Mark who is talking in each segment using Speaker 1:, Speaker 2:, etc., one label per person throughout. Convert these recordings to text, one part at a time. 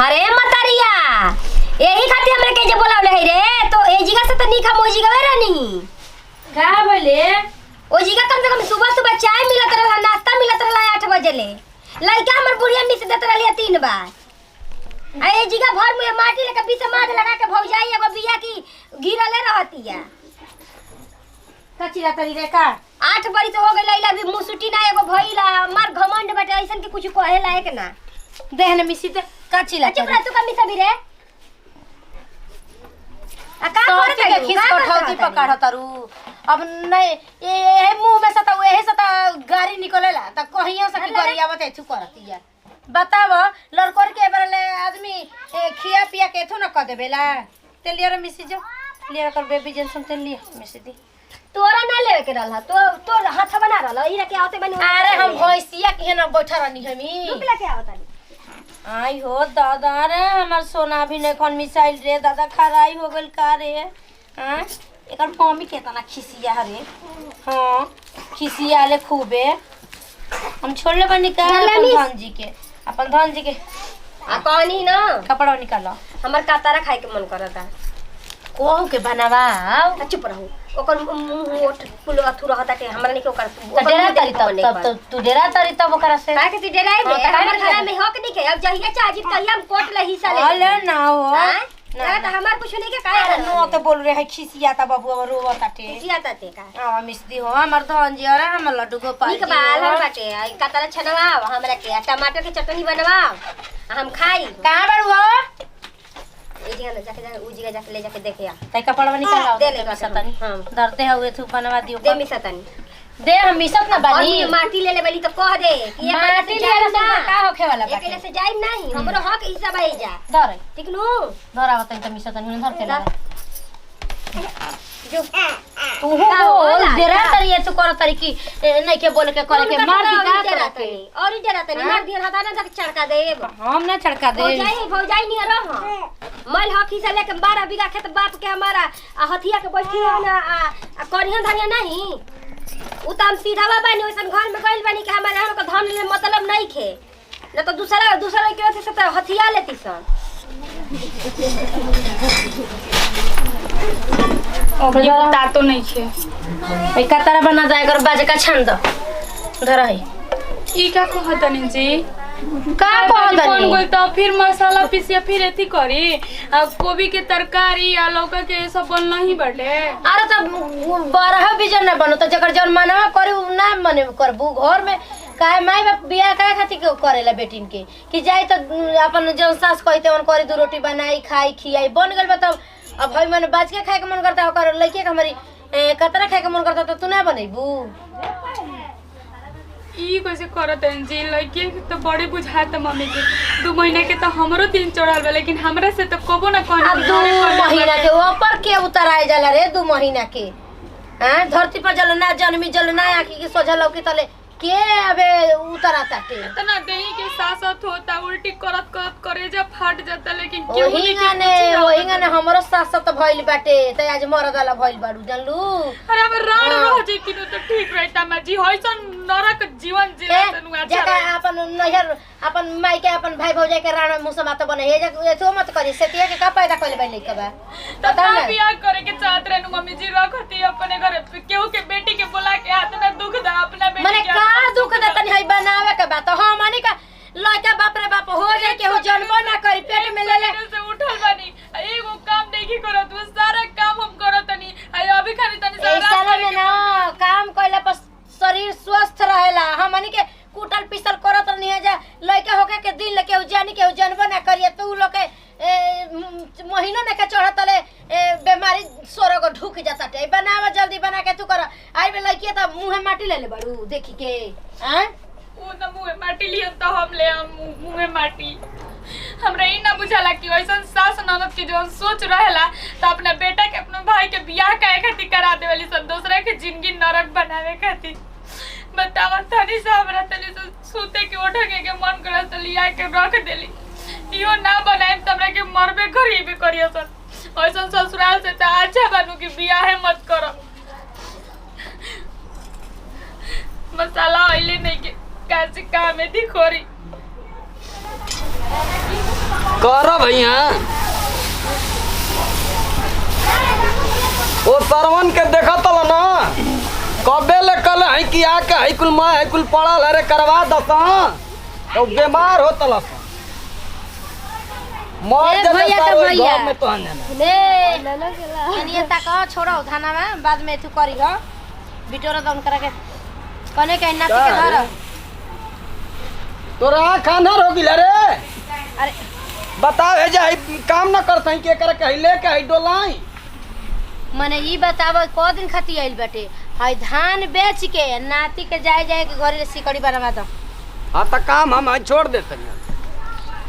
Speaker 1: अरे मतरिया यही खातिर हमरा के जे बोलावले है रे तो ए जिगा से तो निखा मोजी गवे रानी
Speaker 2: का बोले
Speaker 1: ओ जिगा कम से कम सुबह सुबह चाय मिलत रहला नाश्ता मिलत रहला 8 बजे ले लइका हमर बुढ़िया मिस देत रहली 3 बार आ ए जिगा भर में माटी लेके बीच माथ लगा के भौजाई एगो बिया की गिरले रहतिया
Speaker 2: कचिला तरी रे का
Speaker 1: 8 बरी तो हो गइल लइला भी मुसुटी ना एगो भइला मार घमंड बाटे ऐसन के कुछ कहे लायक ना
Speaker 2: देहन मिसी ते कचिला
Speaker 1: चुप रह तू कमी सबी रे आ का
Speaker 2: तोर
Speaker 1: करत
Speaker 2: के खिस कठौती पकाड़ तारू अब नहीं ए मुंह में सता एहे सता गाड़ी निकलेला त कहिया से की करी आवत एथु करतिया बताव लड़कोर के बरले आदमी खिया पिया के एथु न क देबेला ते लियर मिसी जो लियर कर बेबी जेनसन ते लिया मिसी दी
Speaker 1: तोरा ना लेवे के रहला तो हाथ बना रहला इरा के आवते बनी
Speaker 2: अरे हम भैंसिया के न बैठा रहनी हमी
Speaker 1: रुपला के आवतानी
Speaker 2: आई हो दादा रे हमर सोना भी ने कोन मिसाइल रे दादा खराई हो गेल का रे हां एकर मम्मी केतना खिसिया रे हां खिसिया ले खूबे हम छोड़ले बनी का अपन धन जी के
Speaker 1: आ कहनी ना
Speaker 2: कपड़ा निकालो
Speaker 1: हमर कातारा खाए के मन करता
Speaker 2: कोहू के बनावाओ
Speaker 1: चुप रहू ओकर मुंह ओठ फुल अथु रहता के हमरा नहीं के ओकर
Speaker 2: डेरा तरी तब तू डेरा तरी तब ओकरा से
Speaker 1: काहे के तू डेराई बे हमर घर में हक नहीं के अब जहिया चाही तहिया हम कोट ले हिस्सा ले
Speaker 2: अले ना हो
Speaker 1: ना त हमार कुछ नहीं के काहे
Speaker 2: नो तो बोल रे है खिसिया ता बाबू अब रोवा ताटे
Speaker 1: खिसिया ताते का
Speaker 2: आ मिस्दी हो हमर धन जी अरे हमर लड्डू गोपाल
Speaker 1: ठीक बाल हम बाटे आई कातारा छनवाओ हमरा के टमाटर के चटनी बनवाओ हम खाई
Speaker 2: कहां बाड़ू हो
Speaker 1: ए जगह जाके उ जगह जाके ले जाके देखे आ
Speaker 2: तै कपड़ा निकाल
Speaker 1: दे ले
Speaker 2: सतनी
Speaker 1: हां
Speaker 2: डरते हुए तू बनवा दियो
Speaker 1: दे मिसतनी
Speaker 2: दे हम मिसत ना बानी
Speaker 1: और माटी ले ले बली तो कह दे कि ये
Speaker 2: माटी ले ना का होखे वाला बाटे
Speaker 1: अकेले से जाई नहीं हमरो हक हिस्सा भाई जा
Speaker 2: धर
Speaker 1: ठीक नु
Speaker 2: धर आवत त मिसत नहीं धर के ला
Speaker 1: जो
Speaker 2: तू बोल जरा तरी तू कर तरी की नहीं के बोल के करे के मार दी का
Speaker 1: जरा तनी और जरा तनी मार दिया हटा ना जाके चड़का दे
Speaker 2: हम ना चड़का दे
Speaker 1: भौजाई नहीं रह मल हक हिस्सा लेके 12 बीघा खेत बाप के हमारा हथिया के बैठी ना करिहन धनिया नहीं उ त हम सीधा बानी ओसन घर में गइल बानी कि हमारे हम को धन ले मतलब नहीं खे न तो दूसरा के से त हथिया लेती सन
Speaker 3: अब ये बता तो नहीं छे
Speaker 2: ए कतरा बना जाए कर बाजे का छान दो धर है
Speaker 3: ई का कहतनी जी
Speaker 2: का कहतनी
Speaker 3: कौन कोई तो फिर मसाला पीसिया फिर एथी करी आ गोभी के तरकारी आ लौका के सब बन नहीं बटे
Speaker 2: अरे त बारह बिजन ना बनो त जकर जन मनवा करे उ ना मने करबू घर में काहे माई बाप बियाह काहे खातिर के करेला बेटिन के कि जाई त अपन जन सास कहते उन करे दो रोटी बनाई खाई खियाई बन गेल बा तब अब भाई मैंने बाज के खाए के मन करता ओकर लइके के हमारी कतरा खाए के मन करता त तू ना बनैबू
Speaker 3: ई कैसे करतन जी लड़की तो बड़े बुझात मम्मी के 2 महीना के तो हमरो दिन चढ़ल बा लेकिन हमरा से तो कबो ना कहन
Speaker 2: अब 2 महीना के ऊपर के उतराए जाला रे 2 महीना के हां धरती पर जल ना जन्मी जल ना आखी के सोझा लौकी तले के अबे उतरा ताटे
Speaker 3: इतना देही के सासत होता उल्टी करत करत करेजा फाट जाता लेकिन क्यों
Speaker 2: ओही गाने हमरो सासत भइल बाटे त आज मरद वाला भइल बाड़ू जानलू
Speaker 3: अरे अब राण रह जे किनो तो ठीक रहता मैं जी होइसन नरक जीवन जीला तनु अच्छा
Speaker 2: जका अपन नहर अपन माई के अपन भाई भौजाई के राण मुंह से बात बने हे एतो मत करी सेतिया के का पैदा कइले बा लइका बा
Speaker 3: पता ना बियाह करे के चाहत रहनु मम्मी जी रखती अपने घर केहू के बेटी के बोला के हाथ में दुख दा अपना बेटी
Speaker 2: मने का दुख दे तनी है बनावे के बात हां माने का लइका बाप रे बाप हो जाए केहू जन्म ना करी पेट में ले ले
Speaker 3: से उठल बानी एगो काम नहीं की करत वो सारा काम हम करतनी अभी खाली तनी
Speaker 2: सारा में ना काम कइला पर शरीर स्वस्थ रहेला हम माने के कुटल पिसल करत नहीं जा लइका होके के दिन लेके उ जानी के उ जन्म ना करिए तू लोग के महीना ने के चढ़तले बीमारी सोरो को ढुक जाता टे बनावा जल्दी बना के तू कर आई बे लइके त मुंह माटी ले ले बड़ू देखी के हैं
Speaker 3: ओ न मुंह माटी लियो तो हम ले मुंह माटी हमरा ई ना बुझाला कि ऐसन सास ननद के जो सोच रहेला त अपना बेटा के अपने भाई के बियाह काहे खातिर करा देवली सब दूसरे के जिंदगी नरक बनावे खातिर बतावा तनी से हमरा तनी से सूते के उठे के मन करल त लिया के रख देली इहो ना बनाए त हमरा के मरबे गरीबे करियो सन ऐसन ससुराल से त अच्छा बनू कि बियाह मत करो मसाला आइले नहीं के कैसे काम है दिखोरी
Speaker 4: कर भैया ओ सरवन के देखा तल ना कबे ले कल है कि आके है कुल माँ है कुल पड़ल है रे करवा दस तो बीमार हो तल मर
Speaker 2: ए
Speaker 4: जाते
Speaker 2: भैया
Speaker 4: सारा
Speaker 2: तो
Speaker 4: ओई
Speaker 2: भैया।
Speaker 4: घर में तो आने ना
Speaker 2: ले कनिया तक छोड़ो थाना में बाद में तू करी हो बिटोरा दम करा के कने के नाती के
Speaker 4: का
Speaker 2: घर
Speaker 4: रे? तोरा खाना हो गिला रे
Speaker 2: अरे
Speaker 4: बताओ हे जा काम न करत के करे के ले के है डोलाई
Speaker 2: मने ई बताव को दिन खाती आइल बाटे हई धान बेच के नाती के जाए जाए के घरे सिकड़ी बनवा दो
Speaker 4: हां त काम हम छोड़ देते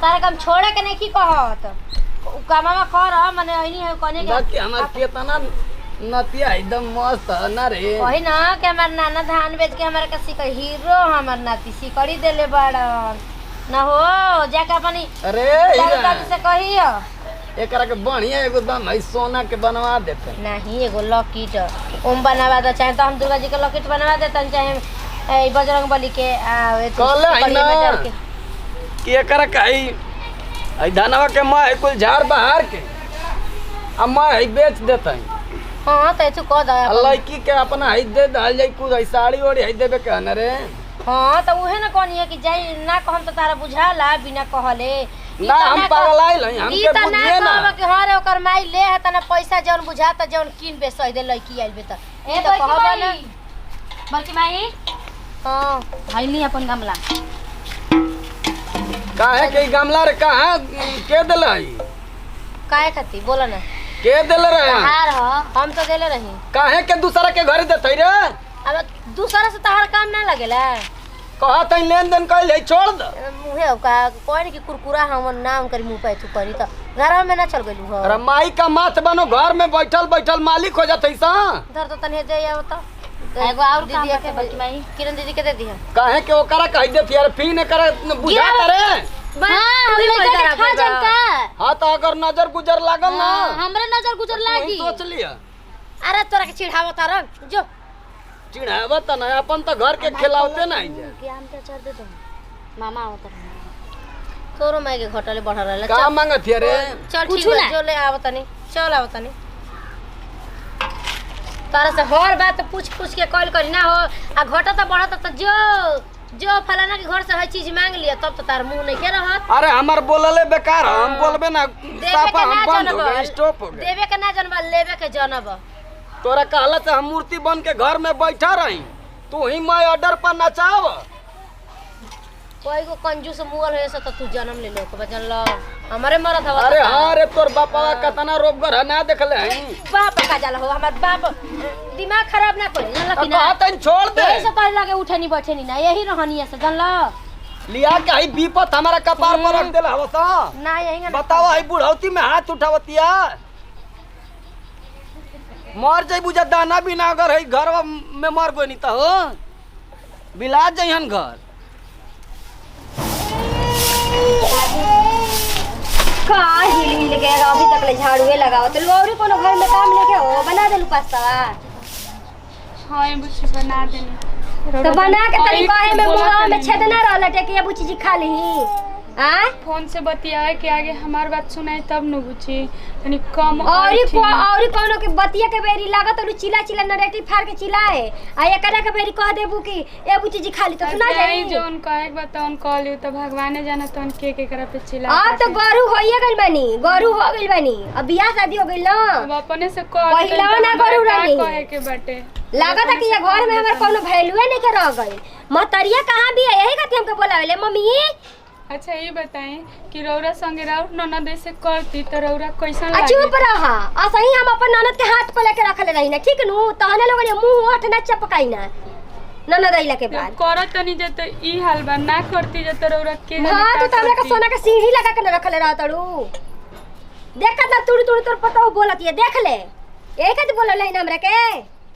Speaker 2: तारा काम छोड़े के नहीं की कहत उ कामवा कर मने ओइनी है कने के
Speaker 4: बाकी हमार केतना नतिया एकदम मस्त है ना रे
Speaker 2: वही ना कि हमार नाना धान बेच के हमारे का सिकड़ी हीरो हमार नाती सिकड़ी देले बड़न ना हो जाके अपनी
Speaker 4: अरे
Speaker 2: दादी से कहियो
Speaker 4: एकरा के बढ़िया एगो दम है सोना के बनवा देते
Speaker 2: नहीं एगो लॉकेट ओम बनवा दो चाहे तो हम दुर्गा जी के लॉकेट बनवा देतन चाहे ए बजरंग बली के
Speaker 4: कहले है
Speaker 2: सिकड़िया में
Speaker 4: ना
Speaker 2: डाल के।
Speaker 4: कि एकरा कही आई धनवा के मैं कुल झाड़ बहार के आ मैं बेच देते
Speaker 2: हाँ तो तू कह दे
Speaker 4: लड़की के अपना है दे दल जाई कुछ है साड़ी ओड़ी है देबे के न रे
Speaker 2: हाँ तो उहे ना कहनी है कि जाई ना कहम तो तारा बुझाला बिना कहले
Speaker 4: ना हम पागल आइल हई
Speaker 2: ई
Speaker 4: हमके
Speaker 2: त ना
Speaker 4: बुझिए ना
Speaker 2: कहब कि हां रे ओकर माई ले है तना पैसा जौन बुझाता जौन कीन बे सही दे लड़की आइल बे त ए तो कहबा ना
Speaker 1: बल्कि माई
Speaker 2: हां
Speaker 1: भैली अपन गमला
Speaker 4: काहे के ई गमला रे कहां के देलई
Speaker 2: काहे खाती बोला ना
Speaker 4: के देले रे
Speaker 2: हार ह हम तो देले रही
Speaker 4: काहे के दूसरा के घर देतई रे
Speaker 2: अब दूसरा से तहार काम ना लगेला
Speaker 4: कहत है लेन देन कइल है छोड़ द
Speaker 2: मुहे का कोई की कुरकुरा हम नाम करी मुंह पे तू करी त घर में ना चल गइलू हो
Speaker 4: अरे माई का माथ बनो घर में बैठल बैठल मालिक हो जातई सा
Speaker 2: धर तो तने दे आव त
Speaker 1: एगो और काम के बल्कि माई
Speaker 2: किरण दीदी के दे दिया
Speaker 4: काहे के ओकरा कह दे फिर फी ने करे बुझाता रे
Speaker 1: हां हम लोग के खा जन का
Speaker 4: हां तो अगर नजर गुजर लागल ना
Speaker 1: हमरा नजर गुजर लागी
Speaker 4: सोच लिया
Speaker 2: अरे तोरा के चिढ़ावत तारन जो
Speaker 4: चिढ़ावत ना अपन तो घर के खिलावते नहीं जा
Speaker 1: ज्ञान के चढ़ दे दो मामा आवत
Speaker 2: तोरो माई के घटले बढ़ रहला
Speaker 4: का मांगत रे
Speaker 2: चल ठीक
Speaker 1: कुछू
Speaker 2: है
Speaker 1: ना।
Speaker 2: जो ले आवतनी चल आवतनी तारा से हर बात पूछ पूछ के कॉल करी ना हो आ घटा तो बढ़त तो जो फलाना के घर से हर चीज मांग लिया तब तो तार मुंह नहीं के रहत
Speaker 4: अरे हमार बोलले बेकार है, हम बोलबे ना
Speaker 2: देवे
Speaker 4: साफा
Speaker 2: के
Speaker 4: हम
Speaker 2: ना
Speaker 4: बंद हो
Speaker 2: जानब
Speaker 4: गए स्टॉप हो गए
Speaker 2: देवे के ना जानब लेवे के जानब
Speaker 4: तोरा कहला से हम मूर्ति बन के घर में बैठा रही तू ही मैं ऑर्डर पर नचाव
Speaker 2: कोई को कंजूस मुगल है से तो तू जन्म ले लो के बजन लो हमारे मरत हवा
Speaker 4: अरे हाँ रे तोर बापा कतना रोबगर है ना देखले हैं
Speaker 2: बाप का जाला हो हमार बाप दिमाग खराब ना करी जानला कि
Speaker 4: अब
Speaker 2: ना
Speaker 4: कहतन छोड़ दे
Speaker 2: यही से तार लगे उठे नहीं बैठे नहीं ना यही रहनी है से जानला
Speaker 4: लिया के ही विपत हमारा कपार पर रख देला हवसा
Speaker 2: ना यही ना
Speaker 4: बतावा ही बुढ़ौती में हाथ उठावतिया मर जाई बुझा दाना बिना अगर है घर में मर गई नहीं तो हो बिला जइहन घर
Speaker 1: का हिल के अभी तक ले झाड़ूए लगाओ तो और कोनो घर में काम लेके हो बना देलू पास्ता
Speaker 3: हाँ ये बुच्ची बना देनी
Speaker 1: तो बना के तनी कहे में मुंह में छेद ना रहल टे कि ये बुच्ची जी खा ली आ
Speaker 3: फोन से बतियाए के आगे हमार बात सुनाई तब न बुझी तनी कम
Speaker 1: औरी
Speaker 3: ठीक।
Speaker 1: औरी कोनो के बतिया के बेरी लागत और चिल्ला चिल्ला नरेटिव फाड़ के चिल्लाए आ एकरा के बेरी कह देबू कि ए बुच्ची जी खा ली तो सुना जाई
Speaker 3: जोन कहे बताऊन कहली तो भगवाने जाना तोन के करा पे चिल्ला
Speaker 1: अब तो गरू होइए गइल बानी गरू हो गइल बानी अब बियाह शादी हो गइल ना
Speaker 3: अब अपने से कह
Speaker 1: पहिला ना गरू रही।
Speaker 3: कहे के बाटे
Speaker 1: लागत है कि ये घर में हमार कोनो वैल्यू नहीं के रह गइल मतरिया कहां भी है यही खातिर हमके बोलावेले मम्मी
Speaker 3: अच्छा ये बताएं कि रौरा संगे राउत ननद ऐसे करती तो रौरा कैसा
Speaker 1: आ
Speaker 3: लागे
Speaker 1: चुप रहा असही हम अपन ननद के हाथ पे लेके रखले रही ना ठीक नु तहने लोग मुंह ओठ ना चपकाई ना ननद आइला के बाद
Speaker 3: करत नहीं जत ई हाल बा ना करती जत रौरा के
Speaker 1: हां तू तो हमरा के सोना के सीढ़ी लगा के रखले रह तड़ू देख ना तुड़ तुड़ तोर पता बोलत ये देख ले यही खातिर बोलले है ना हमरा के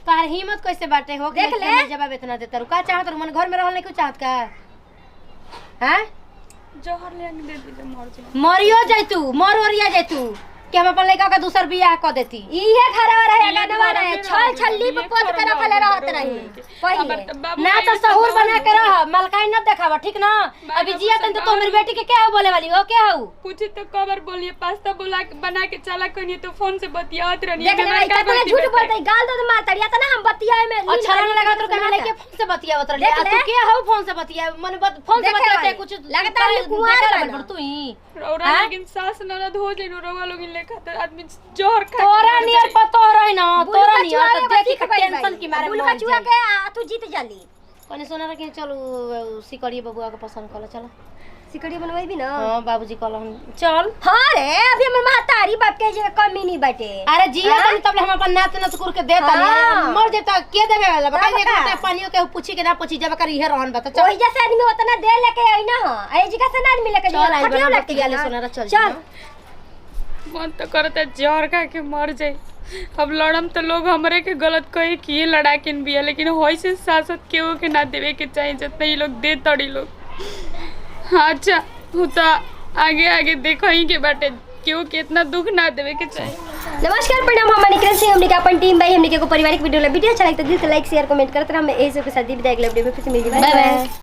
Speaker 2: तार हिम्मत कैसे बाटे हो
Speaker 1: देख ले।
Speaker 2: जवाब इतना देता रू का चाहत रू मन घर में रहल नहीं क्यों चाहत का हैं
Speaker 3: जहर ले दे दे मर जाए
Speaker 2: मरियो जाय तू मर ओरिया जाय तू कि हम अपन लड़का का दूसर बियाह कर देती।
Speaker 1: इहे घरवा रहे गनवा रहे छल छल्ली पे पोत के रखले रहत रही पहिले
Speaker 2: ना तो सहूर बना के रह, मलकाई न देखावा, ठीक ना? अभी जिया तन तो मेरी बेटी के क्या बोले वाली हो, क्या हो?
Speaker 3: पूछी तो कबर बोलिए पास्ता बना के चला करिए तो फोन से बतियात रहनी
Speaker 1: देख ले कितना झूठ बोलतै, गाल दो मारतड़ी या ना हम बतियाए में
Speaker 2: अच्छा नहीं लगा तो कहने लगे फोन से बतियावत रही। आ तू के हो फोन से बतिया? मन फोन से बतियाते कुछ
Speaker 1: लगता है कुंवार
Speaker 2: बड़ तू ही
Speaker 3: रौरा लेकिन सास ननद हो जइनो रौवा लोग लेखा त आदमी जोहर खा
Speaker 2: तोरा नियर पतो रही ना, तोरा नियर तो देखी के टेंशन की मारे
Speaker 1: बुलवा चुआ के तू जीत जाली।
Speaker 2: कने सोना रखे चलो सिकड़िए बबुआ के पसंद कर चलो।
Speaker 1: सिकड़ी बनवाई भी ना?
Speaker 2: हां बाबूजी कहल हम चल।
Speaker 1: हां रे अभी हमर महतारी बाप के जे कमी नहीं बाटे।
Speaker 2: अरे जिया तनी तब हम अपन नात नसकुर के देता मर जेता के देबे वाला बता एक घंटा पानियो के पूछी के ना पूछी जब कर इहे रहन बता। चल
Speaker 1: ओही जैसे आदमी उतना दे लेके आई ना हां ए जी का से आदमी लेके
Speaker 2: चल आई
Speaker 1: खटियो
Speaker 2: लगती
Speaker 1: लगती
Speaker 2: गेले
Speaker 1: है
Speaker 2: सोना चल
Speaker 1: चल।
Speaker 3: मन तो करता जोहर खा के मर जाए। अब लड़म तो लोग हमरे के गलत कहे कि ये लड़ा के बिया, लेकिन होई से सासत केहू के ना देवे के चाहिए जितना ये लोग दे तड़ी लोग। अच्छा हूँ तो आगे आगे देखो ही के बाटे केहू के इतना दुख ना देवे के चाहिए।
Speaker 1: नमस्कार प्रणाम, हम निकल से हमने का अपन टीम भाई हमने के को पारिवारिक वीडियो अच्छा लगता है दिल से लाइक शेयर कमेंट करते रहो। हम ऐसे के साथ विदाई अगले वीडियो में फिर से मिलेंगे। Bye by.